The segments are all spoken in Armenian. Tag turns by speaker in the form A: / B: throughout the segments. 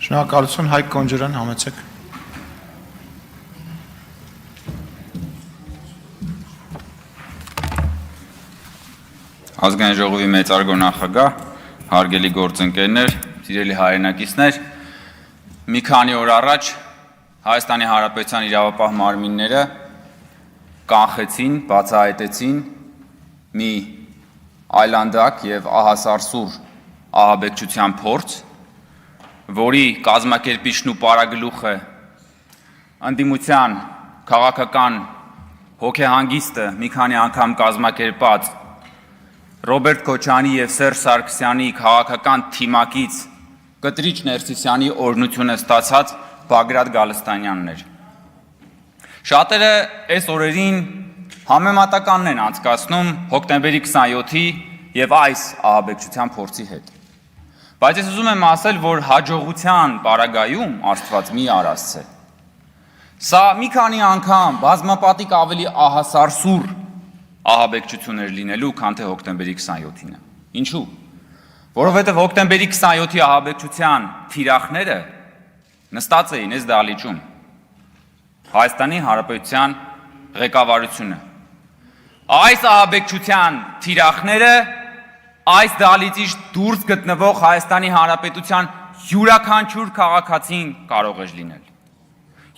A: Շնորհակալություն Հայկ Կոնջրյան, համեցեք։
B: Ազգային ժողովի մեծարգո նախագահ, հարգելի գործընկերներ, սիրելի հայրենակիցներ, մի քանի օր առաջ Հայաստանի Հանրապետության իրավապահ մարմինները կանխեցին, բացահայտեցին մի այլանդակ եւ ահասարսուր ահաբեկչության փորձ, որի կազմակերպիչն ու պարագլուխը ընդդիմության քաղաքական հոգեհանգիստը մի քանի անգամ կազմակերպած Ռոբերտ Քոչարյանի եւ Սերժ Սարգսյանի քաղաքական թիմակից Կտրիչ Ներսիսյանի օրհնությունը ստացած Բագրատ Գալստանյանն էր։ Շատերը այս օրերին համեմատականն են անցկացնում հոկտեմբերի 27-ի եւ այս ահաբեկչության փորձի հետ։ Բայց ես ուզում եմ ասել, որ հաջողության պարագայում Աստված մի արասցե։ Սա մի քանի անգամ բազմապատիկ ավելի ահասարսուր ահաբեկչություններ լինելու, քան թե հոկտեմբերի 27-ինը։ Ինչու՞։ Որովհետև հոկտեմբերի 27-ի ահաբեկչության թիրախները նստած էին այս դահլիճում։ Հայաստանի Հանրապետության ղեկավարությունը։ Այս ահաբեկչության թիրախները այս դահլիճից դուրս գտնվող Հայաստանի Հանրապետության յուրաքանչյուր քաղաքացին կարող էր լինել։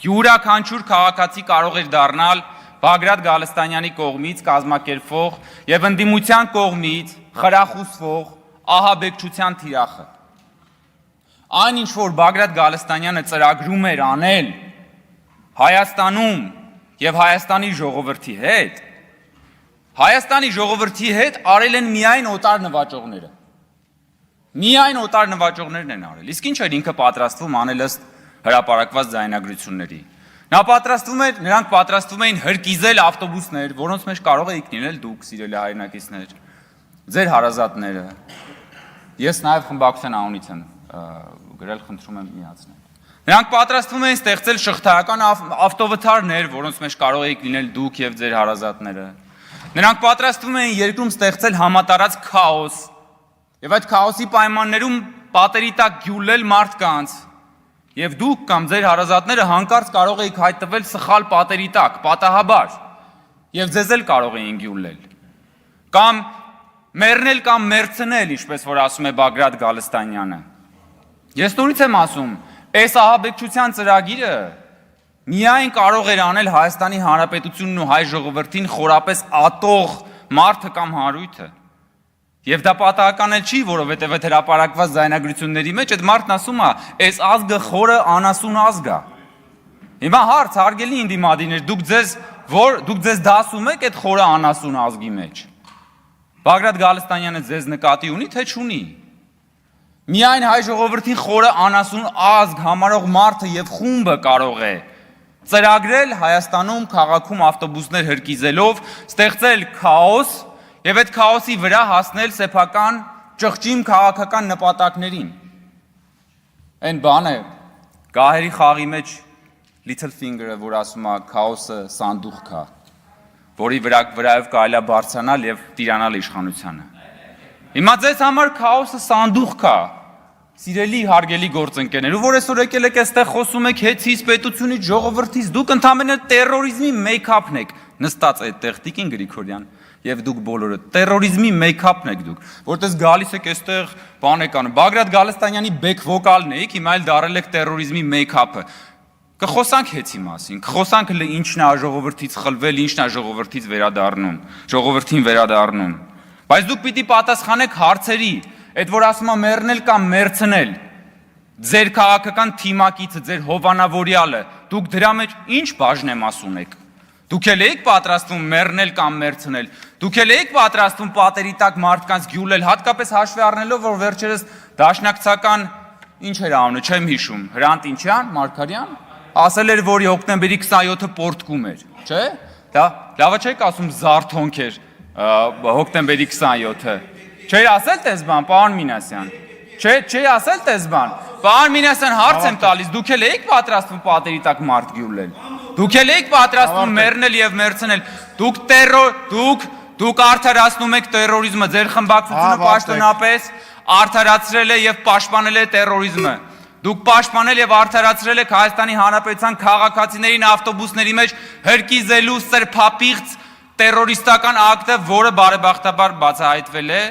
B: Յուրաքանչյուր քաղաքացի կարող էր դառնալ Բագրատ Գալստանյանի կողմից կազմակերպվող եւ ընդդիմության կողմից խրախուսվող ահաբեկչության թիրախը։ Այն ինչ որ Բագրատ Գալստանյանը ծրագրում էր անել Հայաստանում եւ Հայաստանի ժողովրդի հետ, Հայաստանի ժողովրդի հետ արել են միայն օտար նվաճողները։ Միայն օտար նվաճողներն են արել։ Իսկ ինչ էր ինքը պատրաստվում անել ըստ հրապարակված ձայնագրությունների։ Նրանք պատրաստվում էին հրկիզել ավտոբուսներ, որոնց մեջ կարող էիք լինել դուք, սիրելի հայրենակիցներ, ձեր հարազատները։ Ես նաև խմբակցության անունից եմ գրել, խնդրում եմ միացնել։ Նրանք պատրաստվում էին ստեղծել շղթայական ավտովթարներ, որոնց մեջ կարող էիք լինել դուք եւ ձեր հարազատները։ Նրանք պատրաստվում էին երկրում ստեղծել համատարած քաոս եւ այդ քաոսի պայմաններում պատերի տակ գյուլել մարդկանց եւ դուք կամ ձեր հարազատները հանկարծ կարող էիք հայտնվել սխալ պատերի տակ, պատահաբար, եւ ձեզ էլ կարող էին գյուլել։ Կամ մեռնել կամ մերցնել, ինչպես որ ասում է Բագրատ Գալստանյանը։ Ես նորից եմ ասում, այս ահաբեկչության ծրագիրը միայն կարող էր անել Հայաստանի Հանրապետությունն ու հայ ժողովրդին խորապես ատող մարդը կամ հարույթը։ Եվ դա պատահական էլ չի, որովհետև այդ հրապարակված ձայնագրությունների մեջ այդ մարդն ասում է, այս ազգը խորը անասուն ազգ է։ Հիմա հարց, հարգելի ընդդիմադիրներ, դուք ձեզ դասում եք այդ խորը անասուն ազգի մեջ։ Բագրատ Գալստանյանը ձեզ նկատի ունի, թե չունի։ Միայն հայ ժողովրդին խորը անասուն ազգ համարող մարդը եւ խումբը կարող է ծրագրել Հայաստանում քաղաքում ավտոբուսներ հրկիզելով, ստեղծել քաոս եւ այդ քաոսի վրա հասնել սեփական ճղճիմ քաղաքական նպատակներին։ Այն բանը գահերի խաղի մեջ Little Finger-ը, որ ասում է քաոսը սանդուղք է, որի վրայով կարելի է բարձրանալ եւ տիրանալ իշխանությանը։ Հիմա ձեզ համար քաոսը սանդուղք է, սիրելի հարգելի գործընկերներ, ու որ այսօր եկել եք այստեղ խոսում եք հեծից, պետությունից, ժողովրդից, դուք ընդհանրապես տերորիզմի մեյքափն եք նստած այդտեղ Տիկին Գրիգորյան եւ դուք բոլորը տերորիզմի մեյքափն եք դուք, որտես գալիս եք այստեղ բան եք անում։ Բագրատ Գալստանյանի բեք վոկալն էիք, հիմա էլ դարել եք տերորիզմի մեյքափը։ Կխոսանք հեծի մասին, կխոսանք ինչն է ժողովրդից խլվել, ինչն է ժողովրդից վերադառնում, ժողովրդին վերադառնում։ Բայց դուք պիտի պատասխանեք հարցերի, այդ որ ասում է մեռնել կամ մերցնել, ձեր քաղաքական թիմակիցը, ձեր հովանավորյալը, դուք դրա մեջ ինչ բաժնեմաս ունեք։ Դուք էլ եք պատրաստվում մեռնել կամ մերցնել, դուք էլ եք պատրաստվում պատերի տակ մարդկանց գյուլել, հատկապես հաշվի առնելով, որ վերջերս դաշնակցական ինչ էր անունը, չեմ հիշում, Հրանտ ինչյան, Մարգարյան, ասել էր, որ հոկտեմբերի 27-ը պորտկում էր, չէ՞։ Դա լավը չեք ասում զարթոնք էր հոկտեմբերի 27-ը։ Չէ՞ ասել տես բան, պարոն Մինասյան։ Չէ՞ ասել տես բան։ Պարոն Մինասյան, հարց եմ տալիս, դուք էլ եք պատրաստվում պատերի տակ մարդ գյուլել։ Դուք էլ եք պատրաստվում մեռնել եւ մերցնել։ Դուք արդարացնում եք տերորիզմը, ձեր խմբակցությունը պաշտոնապես արդարացրել է եւ պաշտպանել է տերորիզմը։ Դուք պաշտպանել եւ արդարացրել եք Հայաստանի Հանրապետության քաղաքացիներին ավտոբուսների մեջ հրկիզելու սրբապիղծ տերորիստական ակտը, որը բարեբախտաբար բացահայտվել է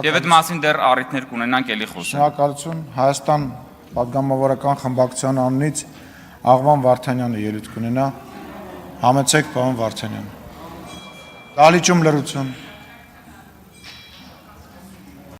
B: եւ այդ մասին դեռ առիթներ կունենանք էլի խոսել։
A: Շնորհակալություն Հայաստան պատգամավորական խմբակցության անունից Աղվան Վարդանյանը ելույթ կունենա։ Համեցեք, պարոն Վարդանյան։ Դալիճում լրություն։